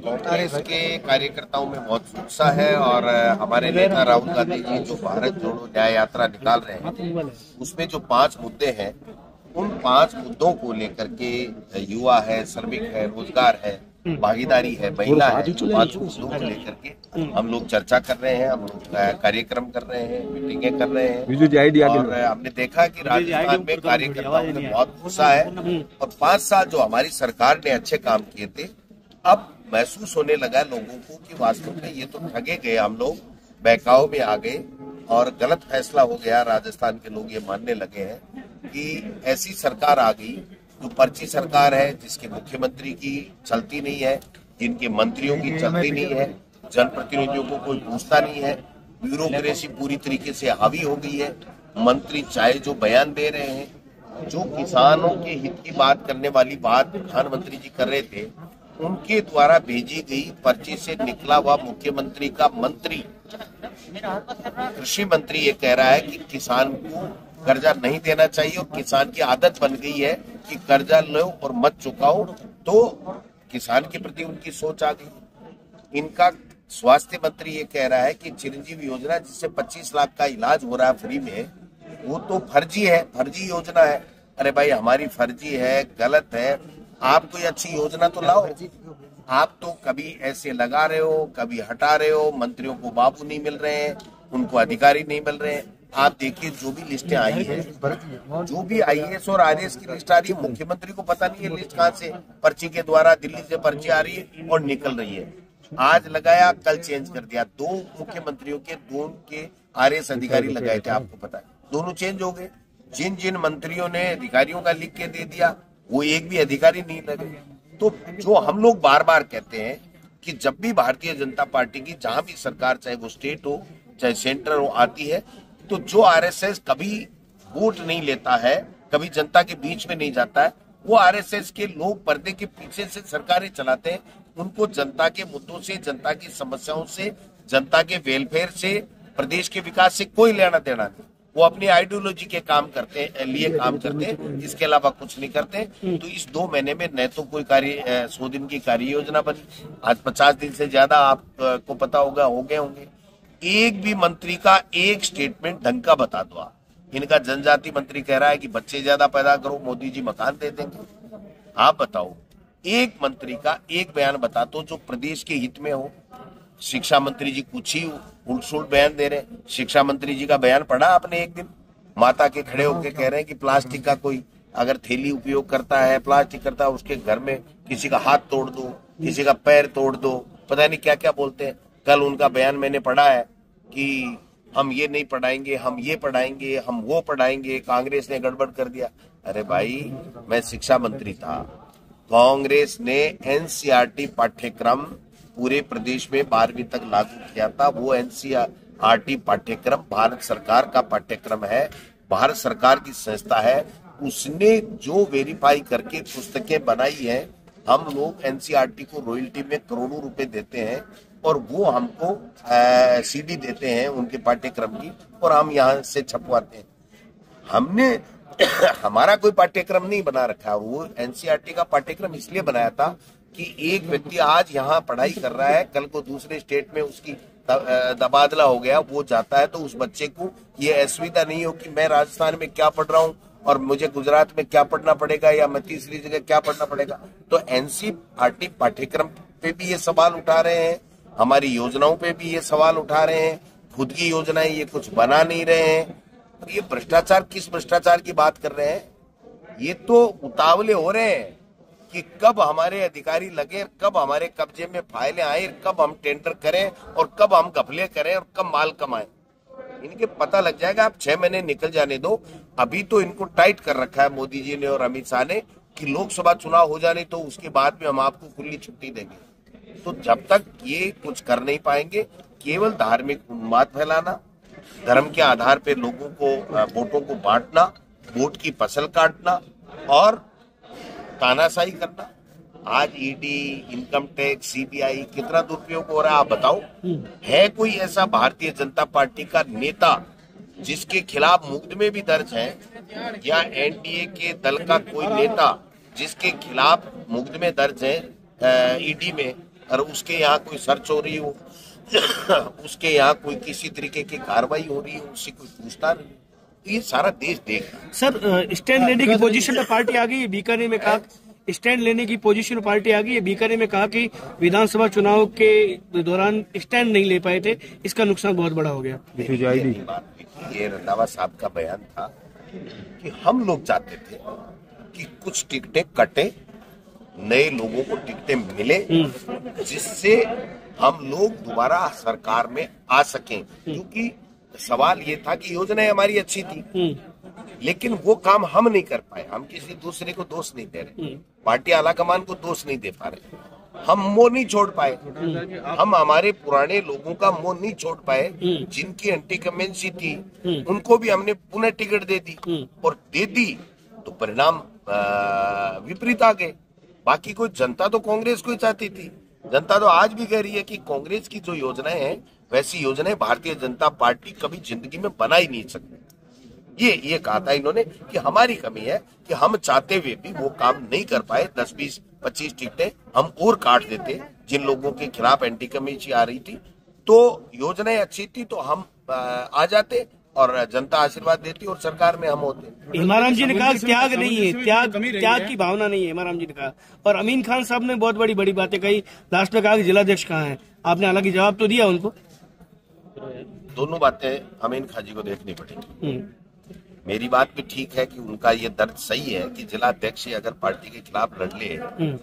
कांग्रेस के कार्यकर्ताओं में बहुत उत्साह है और हमारे नेता राहुल गांधी जी जो भारत जोड़ो न्याय यात्रा निकाल रहे हैं उसमें जो 5 मुद्दे हैं उन 5 मुद्दों को लेकर के युवा है, श्रमिक है, रोजगार है, भागीदारी है, महिला है, 5 मुद्दों को लेकर के हम लोग चर्चा कर रहे हैं, हम लोग कार्यक्रम कर रहे हैं, मीटिंगें कर रहे हैं और हमने देखा कि राजस्थान में कार्यकर्ताओं में बहुत उत्साह है और 5 साल जो हमारी सरकार ने अच्छे काम किए थे अब महसूस होने लगा लोगों को कि वास्तव में ये तो ठगे गए, हम लोग बहकाव में आ गए और गलत फैसला हो गया। राजस्थान के लोग ये मानने लगे हैं कि ऐसी सरकार आ गई जो पर्ची सरकार है, जिसके मुख्यमंत्री की चलती नहीं है, जिनके मंत्रियों की चलती नहीं है, जनप्रतिनिधियों को कोई पूछता नहीं है, ब्यूरोक्रेसी पूरी तरीके से हावी हो गई है। मंत्री चाहे जो बयान दे रहे हैं, जो किसानों के हित की बात करने वाली बात प्रधानमंत्री जी कर रहे थे, उनके द्वारा भेजी गई पर्ची से निकला हुआ मुख्यमंत्री का मंत्री, कृषि मंत्री ये कह रहा है कि किसान को कर्जा नहीं देना चाहिए और किसान की आदत बन गई है कि कर्जा लो और मत चुकाओ, तो किसान के प्रति उनकी सोच आ गई। इनका स्वास्थ्य मंत्री ये कह रहा है कि चिरंजीवी योजना जिससे 25 लाख का इलाज हो रहा है फ्री में, वो तो फर्जी है, फर्जी योजना है। अरे भाई हमारी फर्जी है, गलत है, आप कोई अच्छी योजना तो लाओ। आप तो कभी ऐसे लगा रहे हो, कभी हटा रहे हो, मंत्रियों को बाबू नहीं मिल रहे हैं, उनको अधिकारी नहीं मिल रहे हैं। आप देखिए जो भी लिस्टें आई है, जो भी IAS और RS की लिस्ट आ रही है, मुख्यमंत्री को पता नहीं है लिस्ट कहाँ से पर्ची के द्वारा दिल्ली से पर्ची आ रही है और निकल रही है। आज लगाया, कल चेंज कर दिया। 2 मुख्यमंत्रियों के 2 के RS अधिकारी लगाए थे, आपको पता है, दोनों चेंज हो गए। जिन जिन मंत्रियों ने अधिकारियों का लिख के दे दिया वो एक भी अधिकारी नहीं लगे। तो जो हम लोग बार बार कहते हैं कि जब भी भारतीय जनता पार्टी की जहां भी सरकार, चाहे वो स्टेट हो चाहे सेंटर हो, आती है, तो जो RSS कभी वोट नहीं लेता है, कभी जनता के बीच में नहीं जाता है, वो RSS के लोग पर्दे के पीछे से सरकारें चलाते हैं। उनको जनता के मुद्दों से, जनता की समस्याओं से, जनता के वेलफेयर से, प्रदेश के विकास से कोई लेना देना नहीं। वो अपनी आइडियोलॉजी के काम करते हैं, लिए काम करते हैं, इसके अलावा कुछ नहीं करते। तो इस 2 महीने में न तो कोई 100 दिन की कार्य योजना बनी, आज 50 दिन से ज्यादा आपको पता होगा हो गए होंगे। एक भी मंत्री का एक स्टेटमेंट ढंग का बता दो आप। इनका जनजाति मंत्री कह रहा है कि बच्चे ज्यादा पैदा करो, मोदी जी मकान दे देंगे। आप बताओ, एक मंत्री का एक बयान बता दो जो प्रदेश के हित में हो। शिक्षा मंत्री जी कुछ ही उल्ट-सुल्ट बयान दे रहे हैं। शिक्षा मंत्री जी का बयान पढ़ा आपने एक दिन? माता के खड़े होकर कह रहे हैं कि प्लास्टिक का कोई अगर थैली उपयोग करता है, प्लास्टिक करता है, उसके घर में किसी का हाथ तोड़ दो, किसी का पैर तोड़ दो, पता नहीं क्या क्या बोलते हैं। कल उनका बयान मैंने पढ़ा है कि हम ये नहीं पढ़ाएंगे, हम ये पढ़ाएंगे, हम वो पढ़ाएंगे, कांग्रेस ने गड़बड़ कर दिया। अरे भाई, मैं शिक्षा मंत्री था, कांग्रेस ने NCERT पाठ्यक्रम पूरे प्रदेश में 12वीं तक लागू किया था। वो NCERT पाठ्यक्रम भारत सरकार का पाठ्यक्रम है, भारत सरकार की संस्था है। उसने जो वेरीफाई करके पुस्तकें बनाई है, हम लोग NCERT को रॉयल्टी में करोड़ों रुपए देते हैं और वो हमको CD देते हैं उनके पाठ्यक्रम की, और हम यहाँ से छपवाते हैं। हमने हमारा कोई पाठ्यक्रम नहीं बना रखा। वो NCERT का पाठ्यक्रम इसलिए बनाया था कि एक व्यक्ति आज यहाँ पढ़ाई कर रहा है, कल को दूसरे स्टेट में उसकी तबादला हो गया, वो जाता है, तो उस बच्चे को ये असुविधा नहीं हो कि मैं राजस्थान में क्या पढ़ रहा हूँ और मुझे गुजरात में क्या पढ़ना पड़ेगा या मैं तीसरी जगह क्या पढ़ना पड़ेगा। तो NCERT पाठ्यक्रम पे भी ये सवाल उठा रहे हैं, हमारी योजनाओं पे भी ये सवाल उठा रहे हैं। खुद की योजनाएं ये कुछ बना नहीं रहे हैं। और ये भ्रष्टाचार, किस भ्रष्टाचार की बात कर रहे हैं? ये तो उतावले हो रहे हैं कि कब हमारे अधिकारी लगे, कब हमारे कब्जे में फाइलें आए, कब हम टेंडर करें और कब हम घपले करें और कब माल कमाएं। इनके पता लग जाएगा। आप 6 महीने निकल जाने दो। अभी तो इनको टाइट कर रखा है मोदी जी ने और अमित शाह ने कि लोकसभा चुनाव हो जाने तो उसके बाद में हम आपको खुली छुट्टी देंगे। तो जब तक ये कुछ कर नहीं पाएंगे, केवल धार्मिक उन्माद फैलाना, धर्म के आधार पर लोगों को, वोटों को बांटना, वोट की फसल काटना और तानाशाही करना। आज ED, इनकम टैक्स, CBI कितना दुरुपयोग हो रहा है आप बताओ। है कोई ऐसा भारतीय जनता पार्टी का नेता जिसके खिलाफ मुकदमे भी दर्ज है, या NDA के दल का कोई नेता जिसके खिलाफ मुकदमे दर्ज है ED में, और उसके यहाँ कोई सर्च हो रही हो उसके यहाँ कोई किसी तरीके की कार्रवाई हो रही हो, उससे कोई पूछता नहीं, तो ये सारा देश देख रहा है। सर स्टैंड लेने की पोजीशन में पार्टी आ गई है। बीकानेर में कहा स्टैंड लेने की पोजीशन में पार्टी आ गई है। बीकानेर में कहा कि विधानसभा चुनाव के दौरान स्टैंड नहीं ले पाए थे, इसका नुकसान बहुत बड़ा हो गया। ये रंधावा साहब का बयान था कि हम लोग चाहते थे कि कुछ टिकटें कटे, नए लोगों को टिकटें मिले, जिससे हम लोग दोबारा सरकार में आ सकें। क्योंकि सवाल ये था कि योजनाएं हमारी अच्छी थी, लेकिन वो काम हम नहीं कर पाए। हम किसी दूसरे को दोष नहीं दे रहे, पार्टी आलाकमान को दोष नहीं दे पा रहे, हम मोह नहीं छोड़ पाए, हम हमारे पुराने लोगों का मोह नहीं छोड़ पाए, जिनकी एंटी कमेंसी थी उनको भी हमने पुनः टिकट दे दी, और दे दी तो परिणाम विपरीत आ गए। बाकी कोई जनता तो कांग्रेस को ही चाहती थी। जनता तो आज भी कह रही है कि कांग्रेस की जो योजनाएं हैं वैसी योजनाएं भारतीय जनता पार्टी कभी जिंदगी में बना ही नहीं सकती। ये कहा था इन्होंने कि हमारी कमी है कि हम चाहते हुए भी वो काम नहीं कर पाए। 10, 20, 25 टिकटें हम और काट देते जिन लोगों के खिलाफ एंटी कमेंसी आ रही थी। तो योजनाएं अच्छी थी तो हम आ जाते और जनता आशीर्वाद देती और सरकार में हम होते। हिमाराम जी ने कहा त्याग नहीं है, त्याग की भावना नहीं है, हिमाराम जी ने कहा। और अमीन खान साहब ने बहुत बड़ी बातें कही। लास्ट में कहा कि जिलाध्यक्ष कहाँ है। आपने हालांकि जवाब तो दिया उनको। दोनों बातें अमीन खान जी को देखनी पड़ेगी। मेरी बात भी ठीक है कि उनका ये दर्द सही है कि जिलाध्यक्ष अगर पार्टी के खिलाफ लड़ ले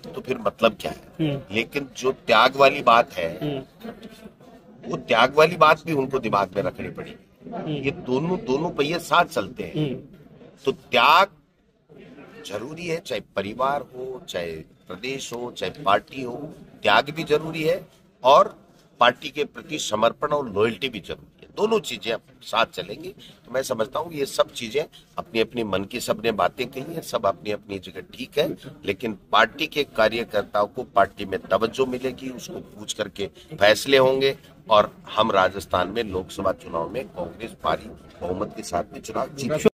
तो फिर मतलब क्या है। लेकिन जो त्याग वाली बात है, वो त्याग वाली बात भी उनको दिमाग में रखनी पड़ेगी। ये दोनों पहिए साथ चलते हैं, तो त्याग जरूरी है, चाहे परिवार हो, चाहे प्रदेश हो, चाहे पार्टी हो। त्याग भी जरूरी है और पार्टी के प्रति समर्पण और लॉयल्टी भी जरूरी है। दोनों चीजें साथ चलेंगी। तो मैं समझता हूँ ये सब चीजें अपनी अपनी मन की सबने बातें कही है, सब अपनी अपनी जगह ठीक है, लेकिन पार्टी के कार्यकर्ताओं को पार्टी में तवज्जो मिलेगी, उसको पूछ करके फैसले होंगे। और हम राजस्थान में लोकसभा चुनाव में कांग्रेस भारी बहुमत के साथ में चुनाव जीतेगी।